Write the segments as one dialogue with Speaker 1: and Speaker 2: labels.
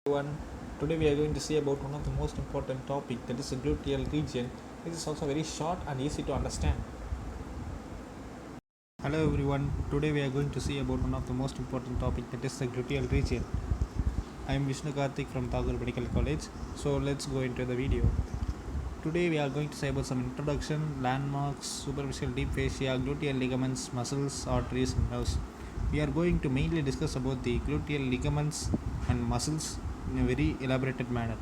Speaker 1: Everyone. Today we are going to see about one of the most important topic, that is the gluteal region. It is also very short and easy to understand. Hello everyone. Today we are going to see about one of the most important topic, that is the gluteal region. I am Vishnu Karthik from Tagore Medical College. So let's go into the video. Today we are going to say about some introduction, landmarks, superficial deep fascia, gluteal ligaments, muscles, arteries and nerves. We are going to mainly discuss about the gluteal ligaments and muscles in a very elaborated manner.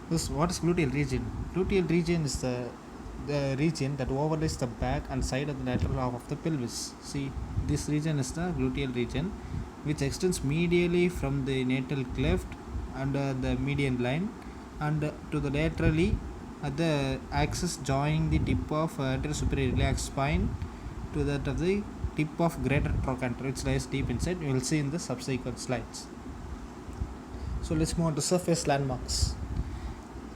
Speaker 1: What is gluteal region? Gluteal region is the region that overlays the back and side of the lateral half of the pelvis. See, this region is the gluteal region, which extends medially from the natal cleft under the median line and to the laterally at the axis joining the tip of anterior superior iliac spine to that of the tip of greater trochanter, which lies deep inside. You will see in the subsequent slides. So let's move on to surface landmarks.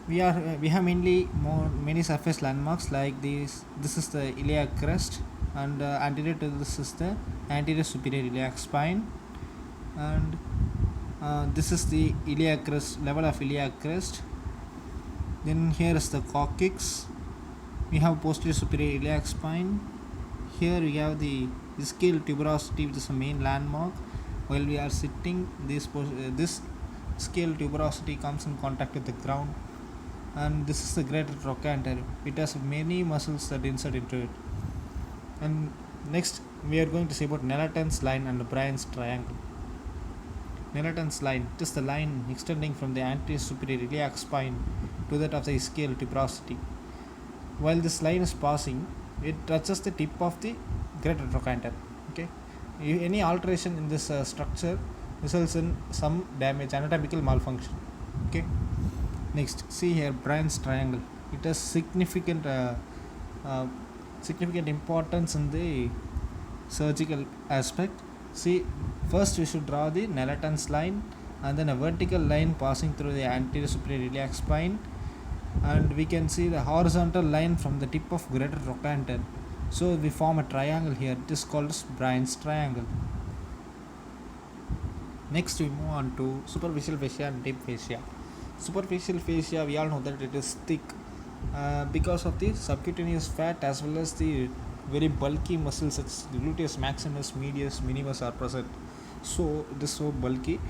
Speaker 1: We have many surface landmarks like this. This is the iliac crest, and anterior to this is the anterior superior iliac spine, and this is the iliac crest, level of iliac crest. Then here is the coccyx. We have posterior superior iliac spine. Here we have the ischial tuberosity, which is the main landmark. While we are sitting, this ischial tuberosity comes in contact with the ground, and this is the greater trochanter. It has many muscles that insert into it. And next we are going to see about Nelaton's line and Bryan's triangle. Nelaton's line, it is the line extending from the anterior superior iliac spine to that of the ischial tuberosity. While this line is passing, it touches the tip of the greater trochanter. Okay, any alteration in this structure results in some damage, anatomical malfunction. Okay, next see here Bryan's triangle. It has significant importance in the surgical aspect. See, first we should draw the Nelaton's line and then a vertical line passing through the anterior superior iliac spine, and we can see the horizontal line from the tip of greater trochanter. So we form a triangle here. It is called as Bryan's triangle. Next we move on to superficial fascia and deep fascia. Superficial fascia, we all know that it is thick because of the subcutaneous fat as well as the very bulky muscles such as the gluteus maximus, medius, minimus are present. So it is so bulky,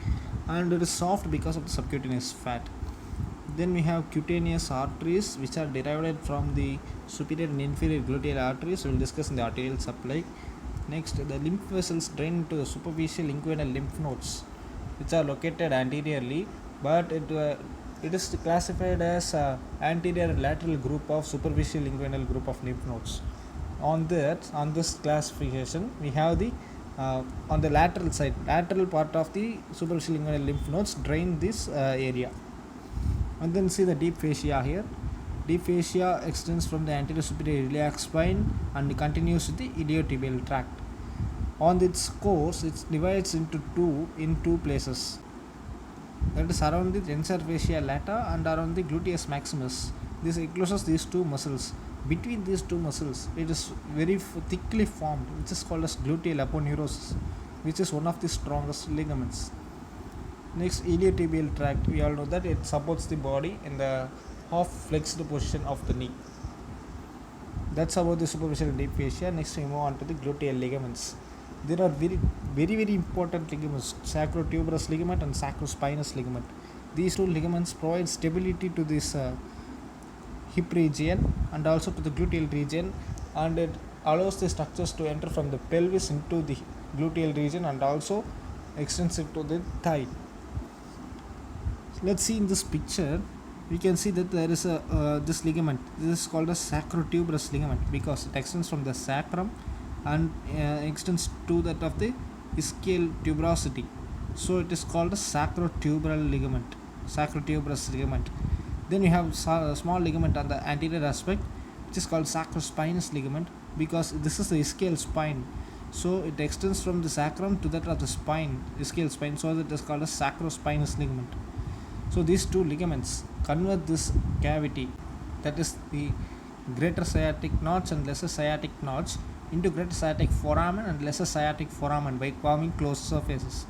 Speaker 1: and it is soft because of the subcutaneous fat. Then we have cutaneous arteries, which are derived from the superior and inferior gluteal arteries. We will discuss in the arterial supply. Next, the lymph vessels drain into the superficial inguinal lymph nodes, which are located anteriorly, but it is classified as anterior and lateral group of superficial inguinal group of lymph nodes. On this classification, we have the on the lateral side, lateral part of the superficial inguinal lymph nodes drain this area. And then see the deep fascia here. Deep fascia extends from the anterior superior iliac spine and continues with the iliotibial tract. On its course, it divides into two places. That is around the tensor fascia lata and around the gluteus maximus. This encloses these two muscles. Between these two muscles, it is very thickly formed, which is called as gluteal aponeurosis, which is one of the strongest ligaments. Next, iliotibial tract, we all know that it supports the body in the half flexed position of the knee. That's about the superficial and deep fascia. Next, we move on to the gluteal ligaments. There are very important ligaments, sacrotuberous ligament and sacrospinous ligament. These two ligaments provide stability to this hip region and also to the gluteal region, and it allows the structures to enter from the pelvis into the gluteal region and also extends it to the thigh. Let's see in this picture, we can see that there is a this ligament. This is called a sacrotuberous ligament because it extends from the sacrum and extends to that of the ischial tuberosity. So it is called a sacrotuberal ligament, sacrotuberous ligament. Then we have a small ligament on the anterior aspect, which is called sacrospinous ligament because this is the ischial spine. So it extends from the sacrum to that of the spine, ischial spine. So that is called a sacrospinous ligament. So these two ligaments convert this cavity, that is the greater sciatic notch and lesser sciatic notch, into greater sciatic foramen and lesser sciatic foramen by forming closed surfaces.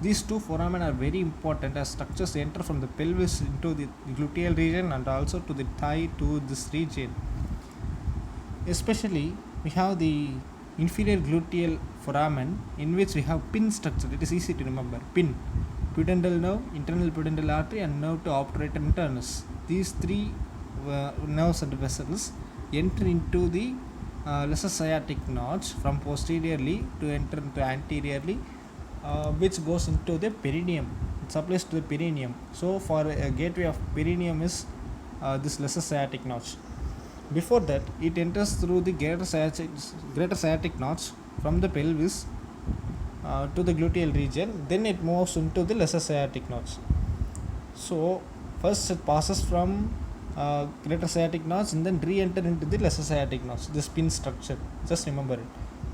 Speaker 1: These two foramen are very important as structures enter from the pelvis into the gluteal region and also to the thigh to this region. Especially, we have the inferior gluteal foramen in which we have pin structure. It is easy to remember. Pin, pudendal nerve, internal pudendal artery, and nerve to obturator internus. These three nerves and vessels enter into the lesser sciatic notch from posteriorly to enter into anteriorly, which goes into the perineum. It supplies to the perineum. So, for a gateway of perineum is this lesser sciatic notch. Before that, it enters through the greater sciatic notch from the pelvis to the gluteal region. Then it moves into the lesser sciatic notch. So, first it passes from greater sciatic notch and then re-enter into the lesser sciatic notch. This pin structure. Just remember it.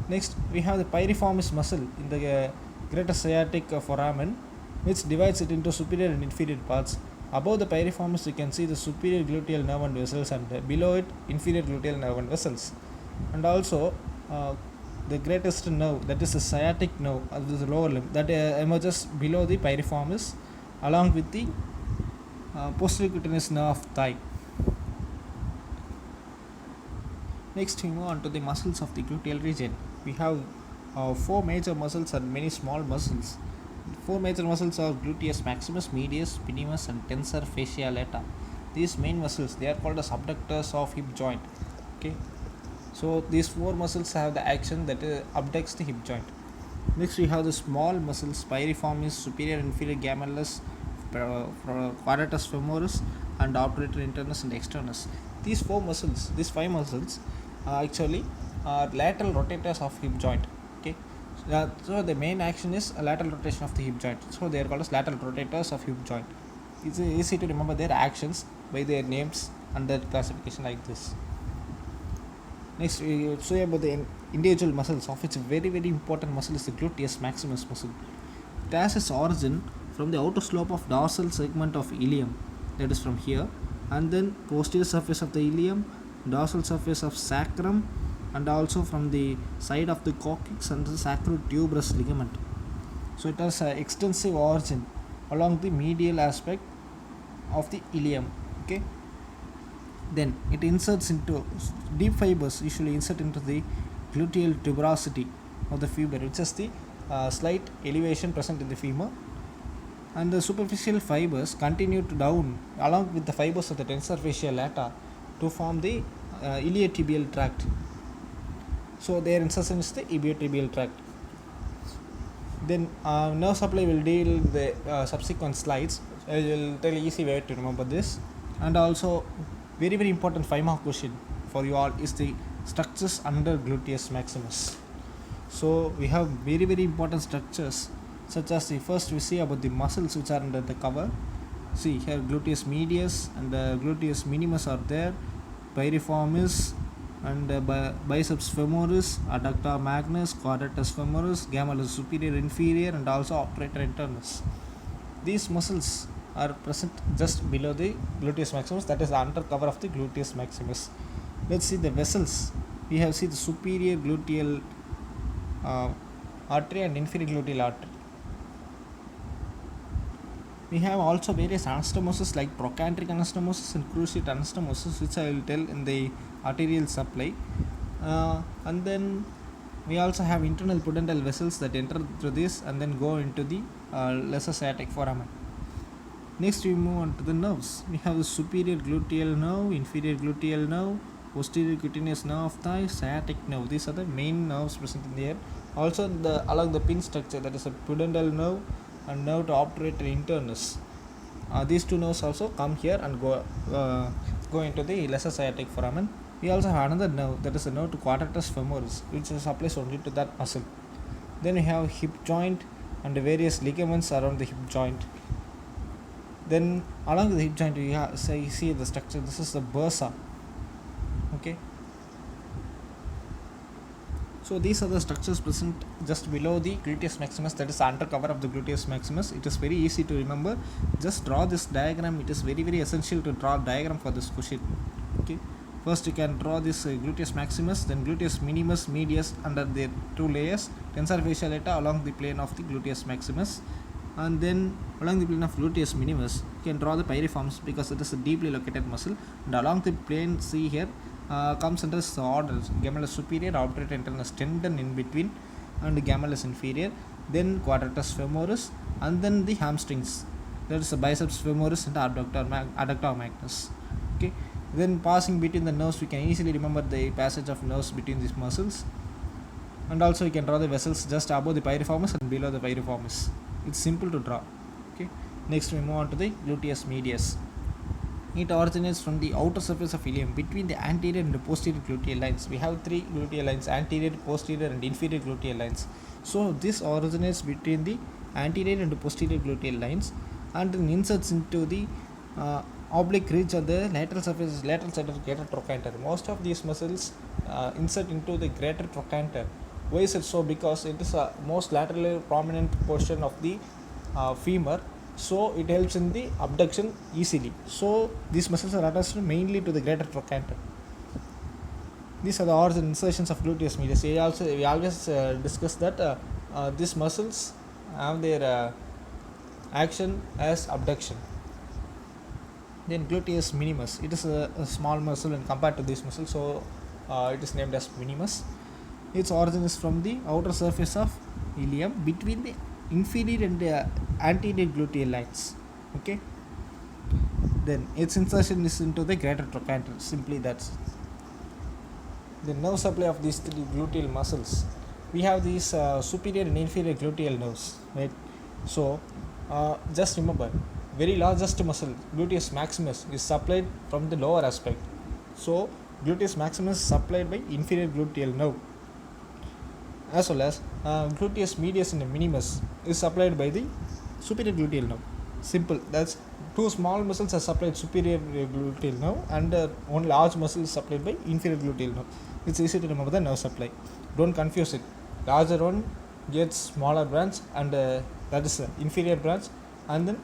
Speaker 1: Next, we have the piriformis muscle in the greater sciatic foramen, which divides it into superior and inferior parts. Above the piriformis, you can see the superior gluteal nerve and vessels, and below it, inferior gluteal nerve and vessels. And also, the greatest nerve, that is the sciatic nerve, the lower limb, that emerges below the piriformis, along with the posterior cutaneous nerve of thigh. Next, we move on to the muscles of the gluteal region. We have four major muscles and many small muscles. Four major muscles are gluteus maximus, medius, minimus, and tensor fascia lata. These main muscles, they are called as abductors of hip joint. Okay, so these four muscles have the action that abducts the hip joint. Next, we have the small muscles: piriformis, superior and inferior gemellus, quadratus femoris, and obturator internus and externus. These five muscles, actually are lateral rotators of hip joint. Okay, so the main action is a lateral rotation of the hip joint. So they are called as lateral rotators of hip joint. It's easy to remember their actions by their names and their classification like this. Next, we say about the individual muscles, of which a very very important muscle is the gluteus maximus muscle. It has its origin from the outer slope of dorsal segment of ilium, that is from here, and then posterior surface of the ilium, dorsal surface of sacrum, and also from the side of the coccyx and the sacrotuberous ligament. So it has an extensive origin along the medial aspect of the ilium. Okay, then it inserts into deep fibers, usually insert into the gluteal tuberosity of the femur, which is the slight elevation present in the femur, and the superficial fibers continue to down along with the fibers of the tensor fascia lata to form the iliotibial tract. So their insertion is the iliotibial tract. Then nerve supply will deal with the subsequent slides. I will tell easy way to remember this. And also, very very important 5 mark question for you all is the structures under gluteus maximus. So we have very very important structures, such as the first we see about the muscles which are under the cover. See here, gluteus medius and gluteus minimus are there, piriformis and biceps femoris, adductor magnus, quadratus femoris, gemellus superior inferior, and also obturator internus. These muscles are present just below the gluteus maximus, that is the under cover of the gluteus maximus. Let's see the vessels. We have seen the superior gluteal artery and inferior gluteal artery. We have also various anastomosis like trochanteric anastomosis and cruciate anastomosis, which I will tell in the arterial supply. And then we also have internal pudendal vessels that enter through this and then go into the lesser sciatic foramen. Next, we move on to the nerves. We have the superior gluteal nerve, inferior gluteal nerve, posterior cutaneous nerve of thigh, sciatic nerve. These are the main nerves present in the head. Also, along the pin structure, that is a pudendal nerve and nerve to obturator internus. These two nerves also come here and go into the lesser sciatic foramen. We also have another nerve, that is a nerve to quadratus femoris, which supplies only to that muscle. Then we have hip joint and various ligaments around the hip joint. Then along the hip joint you see the structure. This is the bursa. Okay, so these are the structures present just below the gluteus maximus, that is the under cover of the gluteus maximus. It is very easy to remember. Just draw this diagram. It is very very essential to draw a diagram for this question. Okay, first you can draw this gluteus maximus, then gluteus minimus, medius under their two layers, tensor fascia lata along the plane of the gluteus maximus, And then along the plane of gluteus minimus, you can draw the piriformis because it is a deeply located muscle. And along the plane C here comes under the orders gemellus superior, obturator internus tendon in between, and gemellus inferior. Then quadratus femoris, and then the hamstrings. That is the biceps femoris and adductor magnus. Okay. Then passing between the nerves, we can easily remember the passage of nerves between these muscles. And also we can draw the vessels just above the piriformis and below the piriformis. It's simple to draw. Okay. Next we move on to the gluteus medius. It originates from the outer surface of ilium between the anterior and the posterior gluteal lines. We have three gluteal lines: anterior, posterior, and inferior gluteal lines. So this originates between the anterior and the posterior gluteal lines and then inserts into the oblique ridge on the lateral surface, lateral side of greater trochanter. Most of these muscles insert into the greater trochanter. Why is it so? Because it is a most laterally prominent portion of the femur, so it helps in the abduction easily. So these muscles are attached mainly to the greater trochanter. These are the origin insertions of gluteus medius. We always discuss that these muscles have their action as abduction. Then gluteus minimus, it is a small muscle and compared to this muscle, so it is named as minimus. Its origin is from the outer surface of ilium between the inferior and anterior gluteal lines. Okay. Then its insertion is into the greater trochanter. Simply that's the nerve supply of these three gluteal muscles. We have these superior and inferior gluteal nerves, right? So just remember, very largest muscle, gluteus maximus, is supplied from the lower aspect. So gluteus maximus is supplied by inferior gluteal nerve, as well as gluteus medius and minimus is supplied by the superior gluteal nerve. Simple. That's two small muscles are supplied superior gluteal nerve, and one large muscle is supplied by inferior gluteal nerve. It's easy to remember the nerve supply. Don't confuse it. Larger one gets smaller branch, and that is inferior branch, and then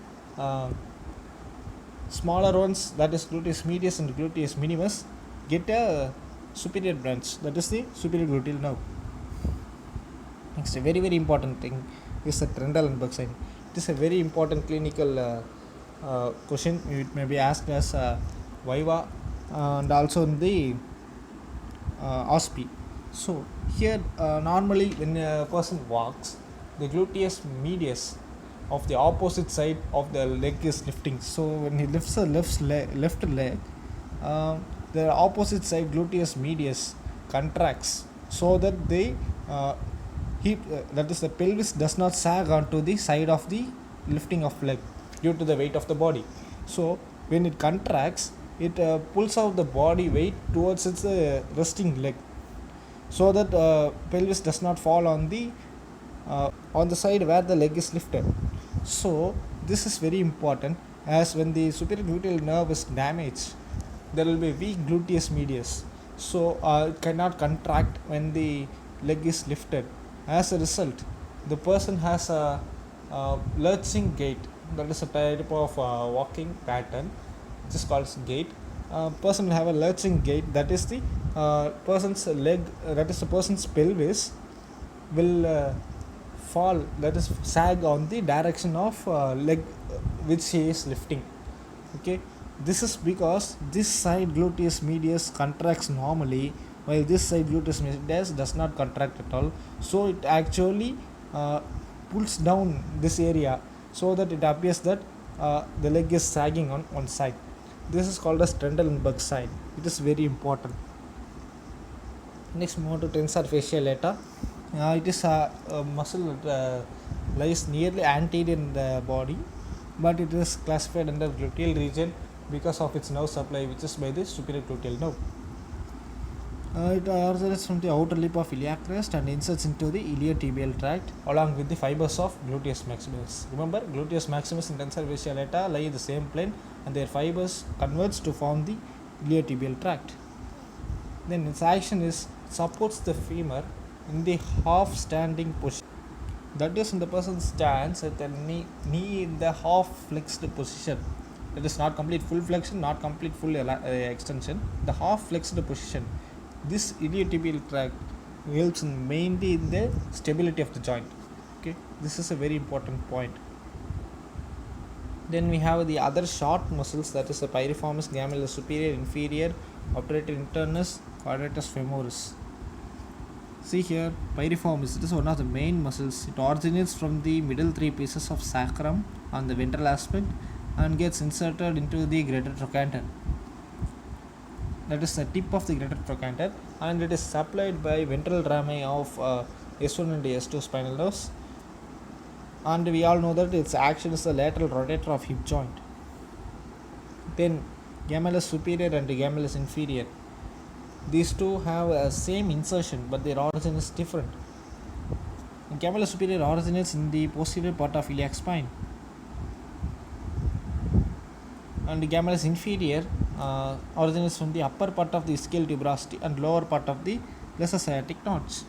Speaker 1: smaller ones, that is gluteus medius and gluteus minimus, get a superior branch, that is the superior gluteal nerve. Next, a very important thing is the Trendelenburg sign. It is a very important clinical question. It may be asked as viva and also in the OSPE. So here normally when a person walks, the gluteus medius of the opposite side of the leg is lifting. So when he lifts the left leg, the opposite side gluteus medius contracts, so that the that is the pelvis does not sag onto the side of the lifting of leg due to the weight of the body. So when it contracts, it pulls out the body weight towards its resting leg, so that pelvis does not fall on the side where the leg is lifted. So this is very important, as when the superior gluteal nerve is damaged, there will be weak gluteus medius, so it cannot contract when the leg is lifted. As a result, the person has a lurching gait. That is a type of walking pattern, which is called gait. Person will have a lurching gait. That is the person's leg. That is the person's pelvis will fall. That is sag on the direction of leg which he is lifting. Okay. This is because this side gluteus medius contracts normally, while this side gluteus medius does not contract at all. So it actually pulls down this area, so that it appears that the leg is sagging on one side. This is called as Trendelenburg sign. It is very important. Next, move on to tensor fasciae lata. It is a muscle that lies nearly anterior in the body, but it is classified under gluteal region because of its nerve supply, which is by the superior gluteal nerve. It originates from the outer lip of iliac crest and inserts into the iliotibial tract along with the fibers of gluteus maximus. Remember, gluteus maximus and tensor fasciae lata lie in the same plane, and their fibers converge to form the iliotibial tract. Then its action is supports the femur in the half standing position. That is, when the person stands at the knee in the half flexed position. It is not complete full flexion, not complete full extension. The half flexed position. This iliotibial tract helps mainly in the stability of the joint. Okay, this is a very important point. Then we have the other short muscles, that is the piriformis gemellus superior, inferior, obturator internus, quadratus femoris. See here, piriformis, it is one of the main muscles. It originates from the middle three pieces of sacrum on the ventral aspect and gets inserted into the greater trochanter. That is the tip of the greater trochanter, and it is supplied by ventral rami of S1 and S2 spinal nerves. And we all know that its action is the lateral rotator of hip joint. Then gemellus superior and gemellus inferior, these two have a same insertion, but their origin is different. Gemellus superior originates in the posterior part of iliac spine, and gemellus inferior originates from the upper part of the ischial tuberosity and lower part of the lesser sciatic notch.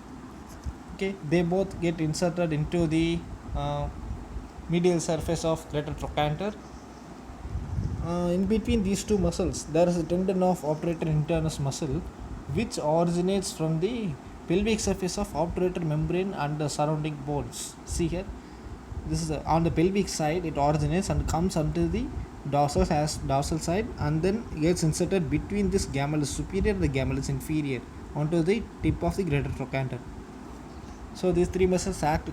Speaker 1: Okay, they both get inserted into the medial surface of greater trochanter. In between these two muscles, there is a tendon of obturator internus muscle, which originates from the pelvic surface of obturator membrane and the surrounding bones. See here, this is on the pelvic side. It originates and comes onto the dorsal side, and then gets inserted between this gemellus superior and the gemellus inferior onto the tip of the greater trochanter. So these three muscles act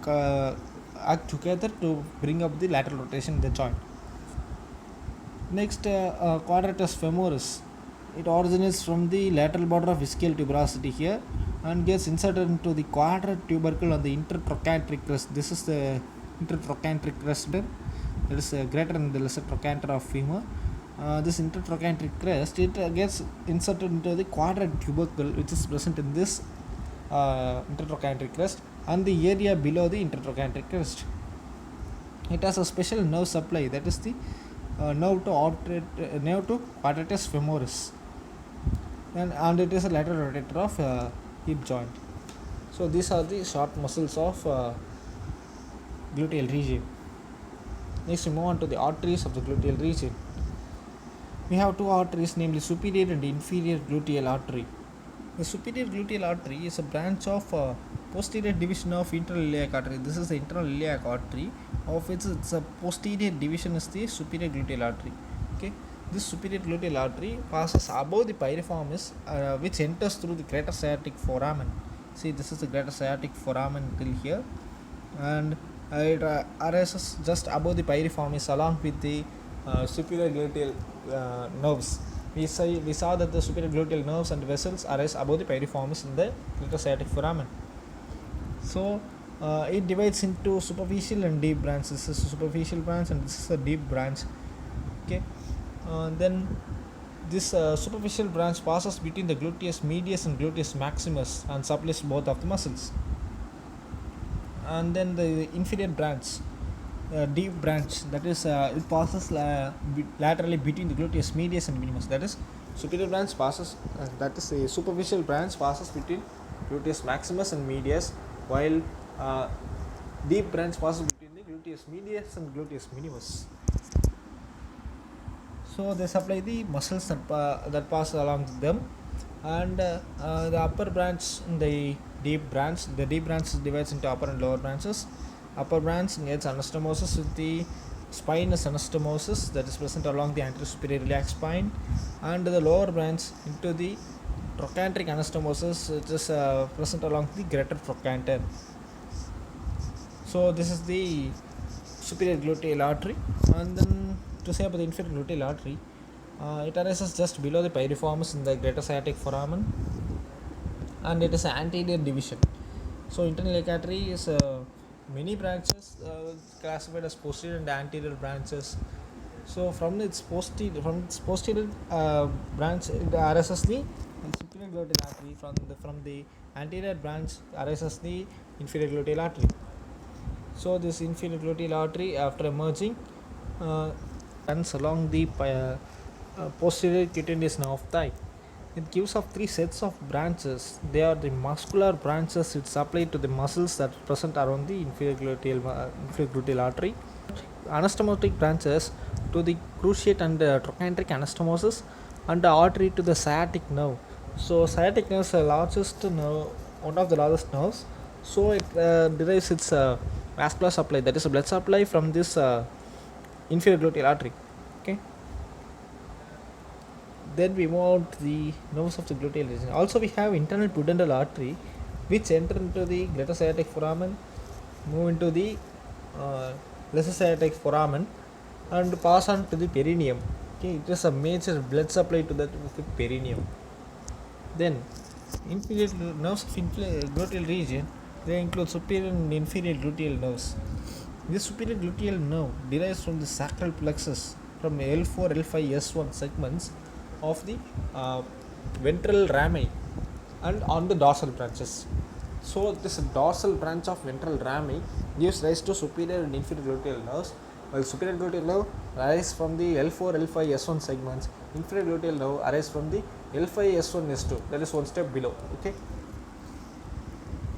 Speaker 1: together to bring up the lateral rotation in the joint. Next, quadratus femoris. It originates from the lateral border of ischial tuberosity here and gets inserted into the quadrat tubercle on the intertrochanteric crest. This is the intertrochanteric crest. That is greater than the lesser trochanter of femur. This intertrochanteric crest, it gets inserted into the quadrat tubercle, which is present in this intertrochanteric crest and the area below the intertrochanteric crest. It has a special nerve supply, that is the nerve to quadratus femoris, and it is a lateral rotator of hip joint. So these are the short muscles of gluteal region. Next we move on to the arteries of the gluteal region. We have two arteries, namely superior and inferior gluteal artery. The superior gluteal artery is a branch of posterior division of internal iliac artery. This is the internal iliac artery, of which its a posterior division is the superior gluteal artery. Okay, this superior gluteal artery passes above the piriformis, which enters through the greater sciatic foramen. See, this is the greater sciatic foramen till here, and it arises just above the piriformis along with the superior gluteal nerves. We saw that the superior gluteal nerves and vessels arise above the piriformis in the greater sciatic foramen. So it divides into superficial and deep branches. This is a superficial branch and this is a deep branch. Okay, then this superficial branch passes between the gluteus medius and gluteus maximus and supplies both of the muscles. And then the inferior branch, deep branch, that is it passes laterally between the gluteus medius and minimus. That is, superior branch passes, that is the superficial branch passes between gluteus maximus and medius, while deep branch passes between the gluteus medius and gluteus minimus. So they supply the muscles that pass along them, and the upper branch, the deep branch divides into upper and lower branches. Upper branch gets anastomosis with the spinous anastomosis that is present along the anterior superior iliac spine, and the lower branch into the trochanteric anastomosis, which is present along the greater trochanter. So this is the superior gluteal artery. And then to say about the inferior gluteal artery, it arises just below the piriformis in the greater sciatic foramen, and it is an anterior division. So internal iliac artery is many branches classified as posterior and anterior branches. So from its posterior branch, it arises the superior gluteal artery. From the anterior branch arises the inferior gluteal artery. So this inferior gluteal artery, after emerging, runs along the posterior cutaneous nerve of thigh. It gives off three sets of branches. They are the muscular branches which supply to the muscles that are present around the inferior gluteal artery. Anastomotic branches to the cruciate and trochanteric anastomosis, and the artery to the sciatic nerve. So sciatic nerve is the largest nerve, one of the largest nerves. So it derives its vascular supply, that is blood supply, from this inferior gluteal artery. Okay, then we move on to the nerves of the gluteal region. Also, we have internal pudendal artery, which enter into the greater sciatic foramen, move into the uh, lesser sciatic foramen, and pass on to the perineum. Okay, it is a major blood supply to the perineum. Then, inferior nerves of gluteal region, they include superior and inferior gluteal nerves. This superior gluteal nerve derives from the sacral plexus from L4, L5, S1 segments of the uh, ventral rami and on the dorsal branches. So this dorsal branch of ventral rami gives rise to superior and inferior gluteal nerves, while superior gluteal nerve arises from the L4, L5, S1 segments. Inferior gluteal nerve arises from the L5, S1, S2. That is one step below. Okay.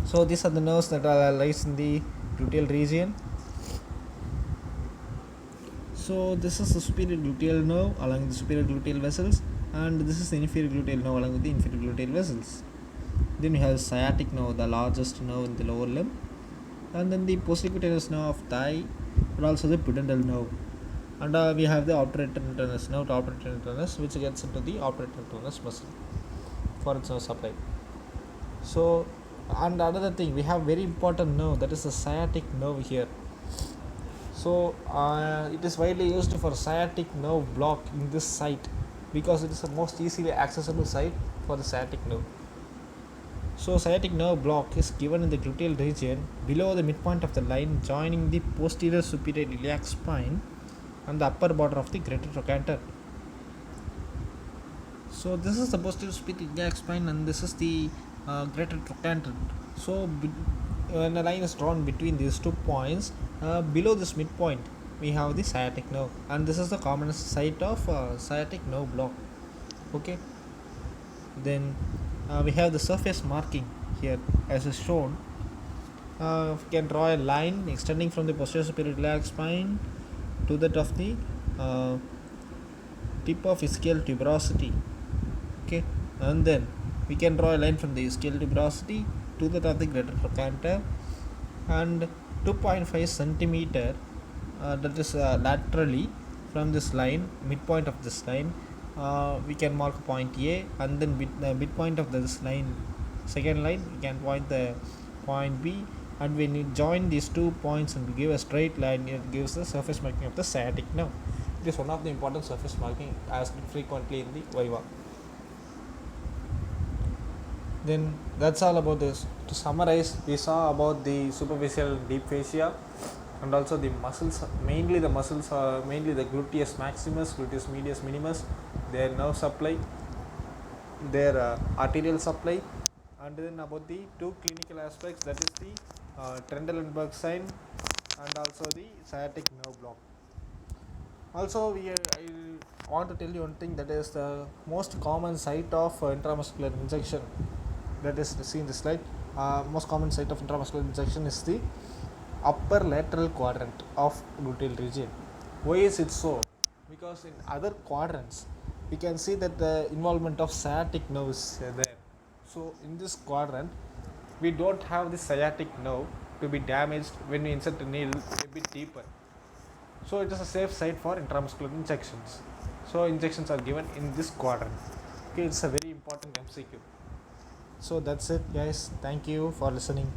Speaker 1: So these are the nerves that are lies in the gluteal region. So this is the superior gluteal nerve along with the superior gluteal vessels, and this is the inferior gluteal nerve along with the inferior gluteal vessels. Then we have sciatic nerve, the largest nerve in the lower limb, and then the posterior nerve of thigh, and also the pudendal nerve. And we have the obturator internus nerve, obturator internus, which gets into the obturator internus muscle for its nerve supply. So, and another thing, we have very important nerve, that is the sciatic nerve here. So it is widely used for sciatic nerve block in this site because it is the most easily accessible site for the sciatic nerve. So sciatic nerve block is given in the gluteal region below the midpoint of the line joining the posterior superior iliac spine and the upper border of the greater trochanter. So this is the posterior superior iliac spine and this is the greater trochanter. So when a line is drawn between these 2 points, below this midpoint we have the sciatic nerve, and this is the commonest site of sciatic nerve block. Okay, then we have the surface marking here as is shown. We can draw a line extending from the posterior superior iliac spine to that of the uh, tip of ischial tuberosity. Okay, and then we can draw a line from the ischial tuberosity to that of the greater trochanter, and 2.5 centimeter that is laterally from this line, midpoint of this line, we can mark point A, and then the midpoint of this line, second line, we can point the point B, and when you join these 2 points and give a straight line, it gives the surface marking of the sciatic nerve. It is one of the important surface marking asked frequently in the Viva. Then that's all about this. To summarize, we saw about the superficial deep fascia and also the muscles, mainly the muscles are mainly the gluteus maximus, gluteus medius minimus, their nerve supply, their arterial supply, and then about the 2 clinical aspects, that is the Trendelenburg sign and also the sciatic nerve block. Also, I want to tell you one thing, that is the most common site of intramuscular injection that is seen in the slide. Most common site of intramuscular injection is the upper lateral quadrant of gluteal region. Why is it so? Because in other quadrants we can see that the involvement of sciatic nerve is there. So in this quadrant we don't have the sciatic nerve to be damaged when we insert a needle a bit deeper. So it is a safe site for intramuscular injections. So injections are given in this quadrant. Okay, it's a very important MCQ. So that's it, guys. Thank you for listening.